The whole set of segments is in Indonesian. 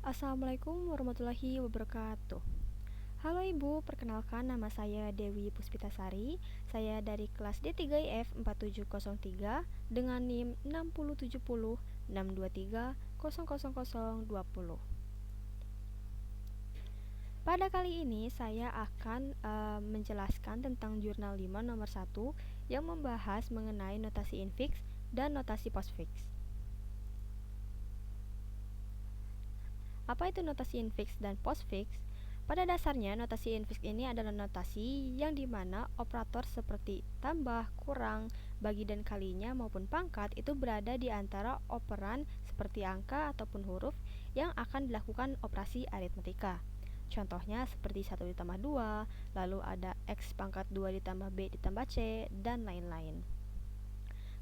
Assalamualaikum warahmatullahi wabarakatuh. Halo Ibu, perkenalkan nama saya Dewi Puspitasari. Saya dari kelas D3IF 4703 dengan NIM 6070623000020. Pada kali ini saya akan menjelaskan tentang jurnal 5 nomor 1 yang membahas mengenai notasi infix dan notasi postfix. Apa itu notasi infix dan postfix? Pada dasarnya, notasi infix ini adalah notasi yang dimana operator seperti tambah, kurang, bagi dan kalinya maupun pangkat itu berada di antara operan seperti angka ataupun huruf yang akan dilakukan operasi aritmetika. Contohnya seperti 1 ditambah 2, lalu ada X pangkat 2 ditambah B ditambah C, dan lain-lain.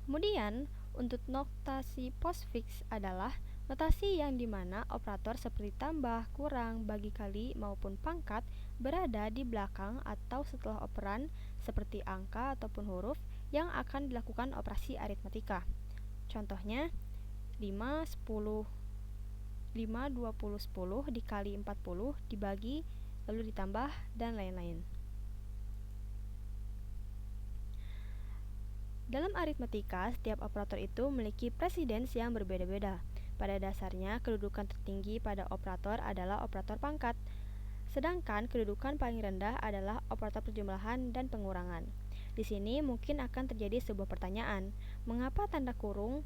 Kemudian, untuk notasi postfix adalah notasi yang dimana operator seperti tambah, kurang, bagi kali, maupun pangkat berada di belakang atau setelah operan seperti angka ataupun huruf yang akan dilakukan operasi aritmetika. Contohnya 5, 10, 5, 20, 10 dikali 40 dibagi lalu ditambah dan lain-lain. Dalam aritmetika, setiap operator itu memiliki presiden yang berbeda-beda. Pada dasarnya, kedudukan tertinggi pada operator adalah operator pangkat, sedangkan kedudukan paling rendah adalah operator perjumlahan dan pengurangan. Di sini mungkin akan terjadi sebuah pertanyaan, mengapa tanda kurung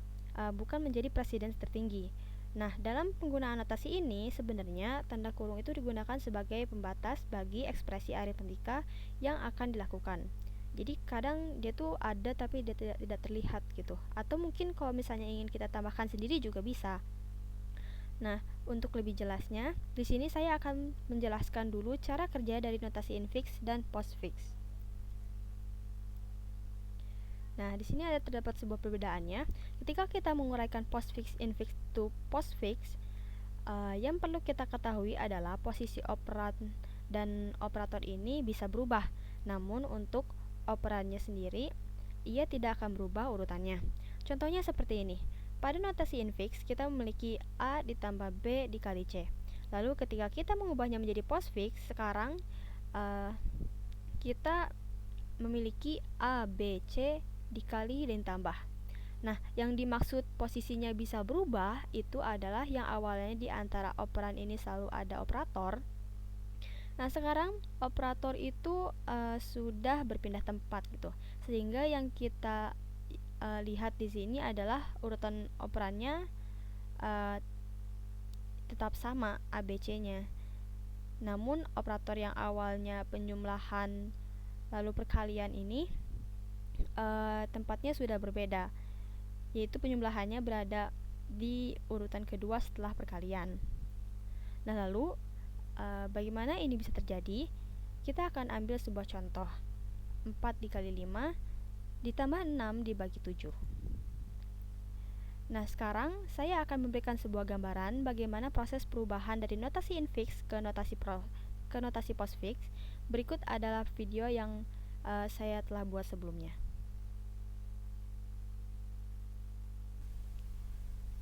bukan menjadi presiden tertinggi? Nah, dalam penggunaan notasi ini sebenarnya tanda kurung itu digunakan sebagai pembatas bagi ekspresi aritmetika yang akan dilakukan. Jadi kadang dia tuh ada tapi dia tidak terlihat gitu. Atau mungkin kalau misalnya ingin kita tambahkan sendiri juga bisa. Nah, untuk lebih jelasnya, di sini saya akan menjelaskan dulu cara kerja dari notasi infix dan postfix. Nah, di sini ada terdapat sebuah perbedaannya. Ketika kita menguraikan postfix infix to postfix, yang perlu kita ketahui adalah posisi operan dan operator ini bisa berubah. Namun untuk operannya sendiri, ia tidak akan berubah urutannya. Contohnya seperti ini. Pada notasi infix, kita memiliki A ditambah B dikali C. Lalu ketika kita mengubahnya menjadi postfix, sekarang kita memiliki A, B, C dikali dan tambah. Nah, yang dimaksud posisinya bisa berubah itu adalah yang awalnya di antara operan ini selalu ada operator. Nah, sekarang operator itu sudah berpindah tempat gitu. Sehingga yang kita lihat di sini adalah urutan operannya tetap sama ABC-nya. Namun operator yang awalnya penjumlahan lalu perkalian ini tempatnya sudah berbeda, yaitu penjumlahannya berada di urutan kedua setelah perkalian. Nah, lalu bagaimana ini bisa terjadi? Kita akan ambil sebuah contoh. 4 dikali 5 ditambah 6 dibagi 7. Nah, sekarang saya akan memberikan sebuah gambaran bagaimana proses perubahan dari notasi infix ke notasi postfix. Berikut adalah video yang saya telah buat sebelumnya.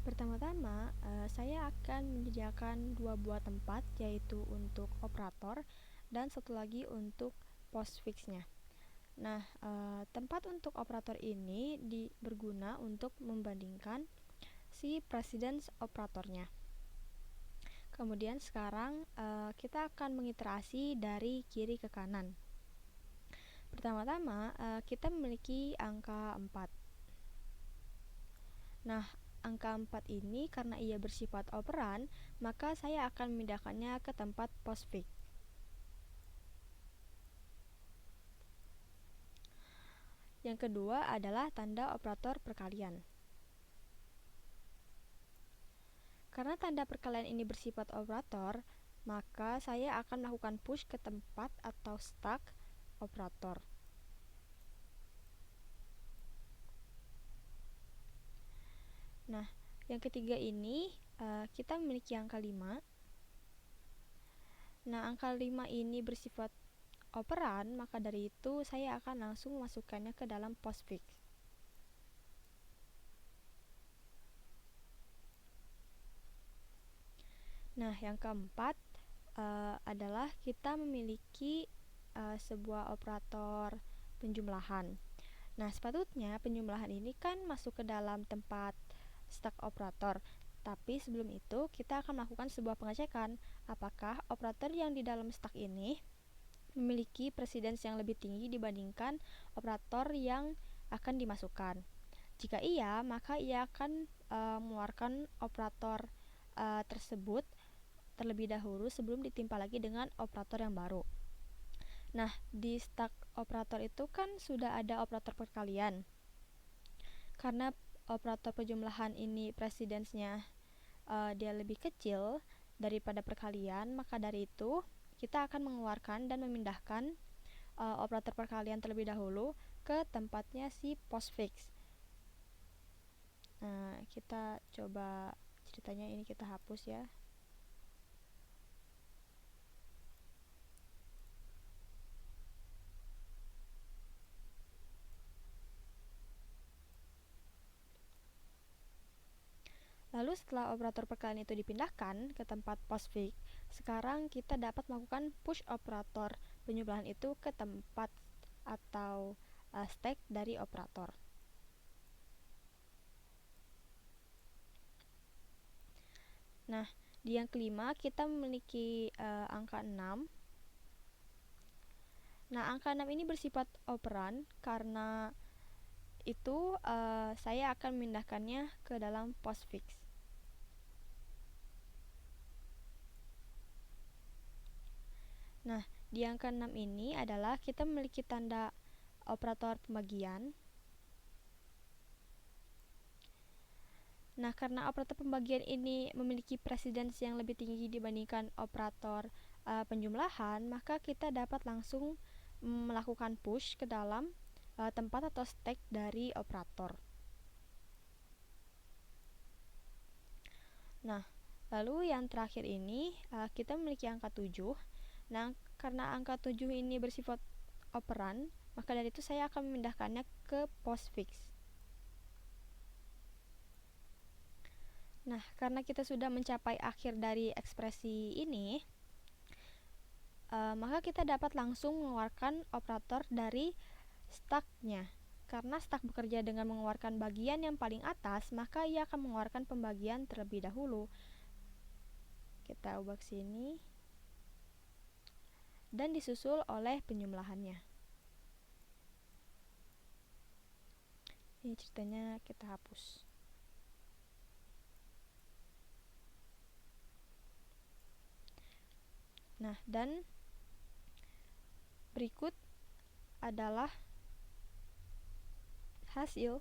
Pertama-tama, saya akan menyediakan dua buah tempat, yaitu untuk operator dan satu lagi untuk postfixnya. Nah, tempat untuk operator ini berguna untuk membandingkan si precedence operatornya. Kemudian sekarang kita akan mengiterasi dari kiri ke kanan. Pertama-tama, kita memiliki angka 4. Nah, angka 4 ini karena ia bersifat operan, maka saya akan memindahkannya ke tempat postfix. Yang kedua adalah tanda operator perkalian. Karena tanda perkalian ini bersifat operator, maka saya akan melakukan push ke tempat atau stack operator. Nah, yang ketiga ini kita memiliki angka 5. Nah, angka 5 ini bersifat operan, maka dari itu saya akan langsung memasukkannya ke dalam postfix. Nah, yang keempat adalah kita memiliki sebuah operator penjumlahan. Nah, sepatutnya penjumlahan ini kan masuk ke dalam tempat stack operator. Tapi sebelum itu, kita akan melakukan sebuah pengecekan apakah operator yang di dalam stack ini memiliki precedence yang lebih tinggi dibandingkan operator yang akan dimasukkan. Jika iya, maka ia akan mengeluarkan operator tersebut terlebih dahulu sebelum ditimpa lagi dengan operator yang baru. Nah, di stack operator itu kan sudah ada operator perkalian. Karena operator penjumlahan ini precedence-nya dia lebih kecil daripada perkalian, maka dari itu kita akan mengeluarkan dan memindahkan operator perkalian terlebih dahulu ke tempatnya si postfix. Nah, kita coba ceritanya ini kita hapus ya. Lalu setelah operator perkalian itu dipindahkan ke tempat postfix, sekarang kita dapat melakukan push operator penjumlahan itu ke tempat atau stack dari operator. Nah, di yang kelima kita memiliki angka 6. Nah, angka 6 ini bersifat operan karena itu saya akan memindahkannya ke dalam postfix. Nah, di angka 6 ini adalah kita memiliki tanda operator pembagian. Nah, karena operator pembagian ini memiliki precedence yang lebih tinggi dibandingkan operator penjumlahan, maka kita dapat langsung melakukan push ke dalam tempat atau stack dari operator. Nah, lalu yang terakhir ini kita memiliki angka 7. Nah, karena angka 7 ini bersifat operan, maka dari itu saya akan memindahkannya ke postfix. Nah, karena kita sudah mencapai akhir dari ekspresi ini, maka kita dapat langsung mengeluarkan operator dari stacknya. Karena stack bekerja dengan mengeluarkan bagian yang paling atas, maka ia akan mengeluarkan pembagian terlebih dahulu. Kita ubah ke sini. Dan disusul oleh penjumlahannya. Ini ceritanya kita hapus. Nah, dan berikut adalah hasil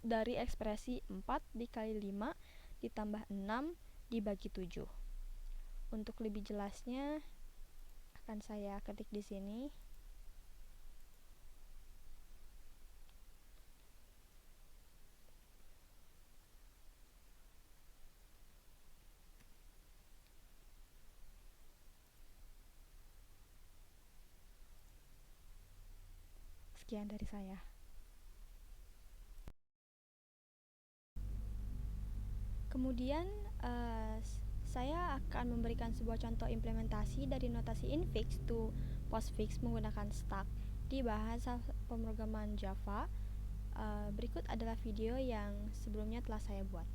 dari ekspresi 4 dikali 5 ditambah 6 dibagi 7. Untuk lebih jelasnya akan saya ketik di sini. Sekian dari saya. Kemudian saya akan memberikan sebuah contoh implementasi dari notasi infix to postfix menggunakan stack di bahasa pemrograman Java. Berikut adalah video yang sebelumnya telah saya buat.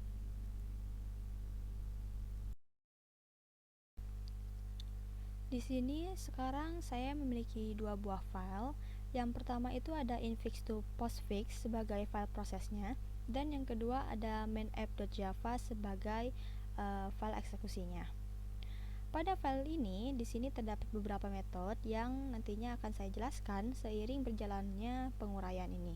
Di sini sekarang saya memiliki dua buah file. Yang pertama itu ada infix to postfix sebagai file prosesnya, dan yang kedua ada main-app.java sebagai file eksekusinya. Pada file ini, di sini terdapat beberapa metode yang nantinya akan saya jelaskan seiring berjalannya penguraian ini.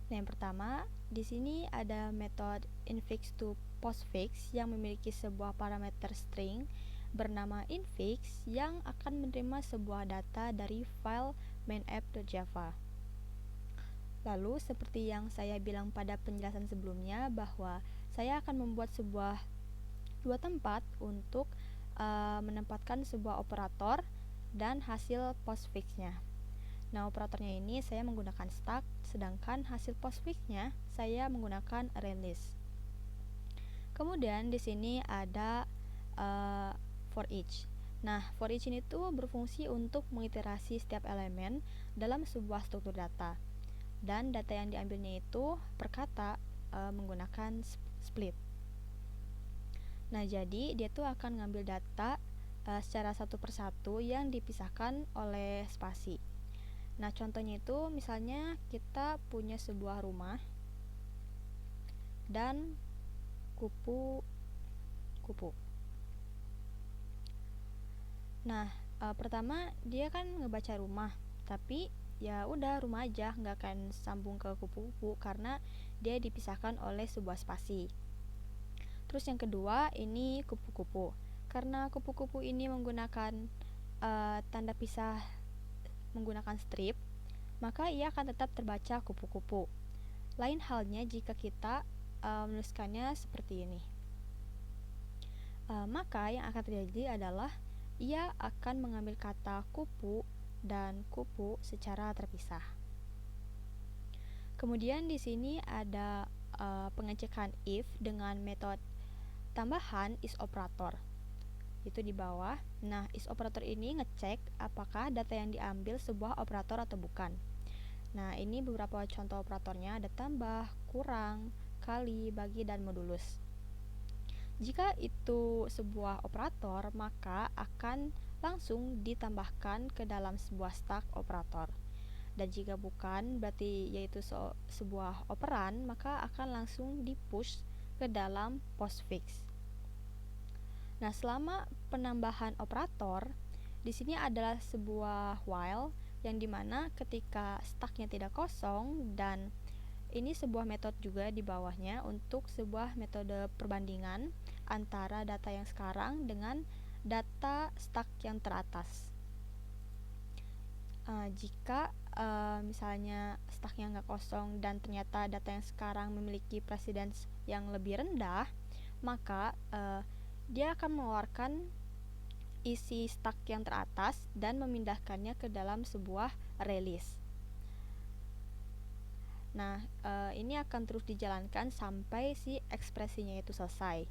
Nah, yang pertama, di sini ada metode infix to postfix yang memiliki sebuah parameter string bernama infix yang akan menerima sebuah data dari file main-app.java. Lalu, seperti yang saya bilang pada penjelasan sebelumnya, bahwa saya akan membuat dua tempat untuk menempatkan sebuah operator dan hasil postfixnya. Nah, operatornya ini saya menggunakan stack, sedangkan hasil postfixnya saya menggunakan array list. Kemudian di sini ada for each. Nah, for each ini tuh berfungsi untuk mengiterasi setiap elemen dalam sebuah struktur data. Dan data yang diambilnya itu per kata menggunakan split. Nah, jadi dia tuh akan ngambil data secara satu persatu yang dipisahkan oleh spasi. Nah, contohnya itu misalnya kita punya sebuah rumah dan kupu-kupu. Nah, pertama dia kan ngebaca rumah, tapi ya udah rumah aja, nggak akan sambung ke kupu-kupu karena dia dipisahkan oleh sebuah spasi. Terus yang kedua ini kupu-kupu. Karena kupu-kupu ini menggunakan tanda pisah menggunakan strip, maka ia akan tetap terbaca kupu-kupu. Lain halnya jika kita menuliskannya seperti ini. Maka yang akan terjadi adalah ia akan mengambil kata kupu dan kupu secara terpisah. Kemudian di sini ada pengecekan if dengan metode tambahan is operator. Itu di bawah. Nah, is operator ini ngecek apakah data yang diambil sebuah operator atau bukan. Nah, ini beberapa contoh operatornya, ada tambah, kurang, kali, bagi, dan modulus. Jika itu sebuah operator, maka akan langsung ditambahkan ke dalam sebuah stack operator. Dan jika bukan, berarti yaitu sebuah operan, maka akan langsung dipush ke dalam postfix. Nah, selama penambahan operator, di sini adalah sebuah while yang dimana ketika stacknya tidak kosong, dan ini sebuah metode juga di bawahnya untuk sebuah metode perbandingan antara data yang sekarang dengan data stack yang teratas. Jika misalnya stacknya nggak kosong dan ternyata data yang sekarang memiliki precedence yang lebih rendah, maka dia akan mengeluarkan isi stack yang teratas dan memindahkannya ke dalam sebuah release. Nah, ini akan terus dijalankan sampai si ekspresinya itu selesai.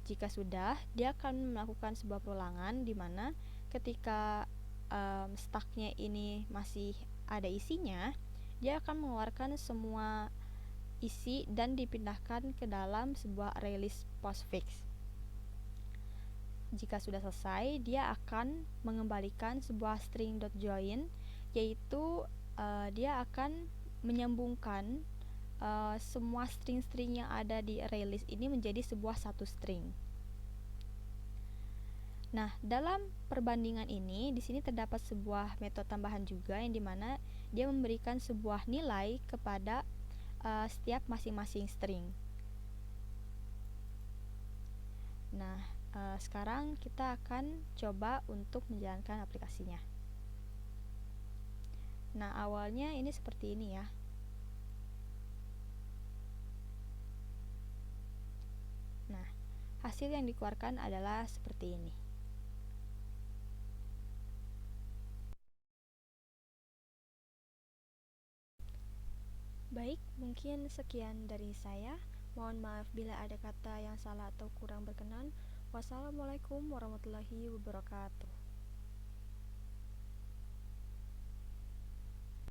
Jika sudah, dia akan melakukan sebuah perulangan di mana ketika stacknya ini masih ada isinya, dia akan mengeluarkan semua isi dan dipindahkan ke dalam sebuah release postfix. Jika sudah selesai, dia akan mengembalikan sebuah string.join, yaitu dia akan menyambungkan semua string-string yang ada di ArrayList ini menjadi sebuah satu string. Nah, dalam perbandingan ini di sini terdapat sebuah metode tambahan juga yang dimana dia memberikan sebuah nilai kepada setiap masing-masing string. Nah, sekarang kita akan coba untuk menjalankan aplikasinya. Nah, awalnya ini seperti ini ya. Nah, hasil yang dikeluarkan adalah seperti ini. Baik, mungkin sekian dari saya. Mohon maaf bila ada kata yang salah atau kurang berkenan. Wassalamualaikum warahmatullahi wabarakatuh.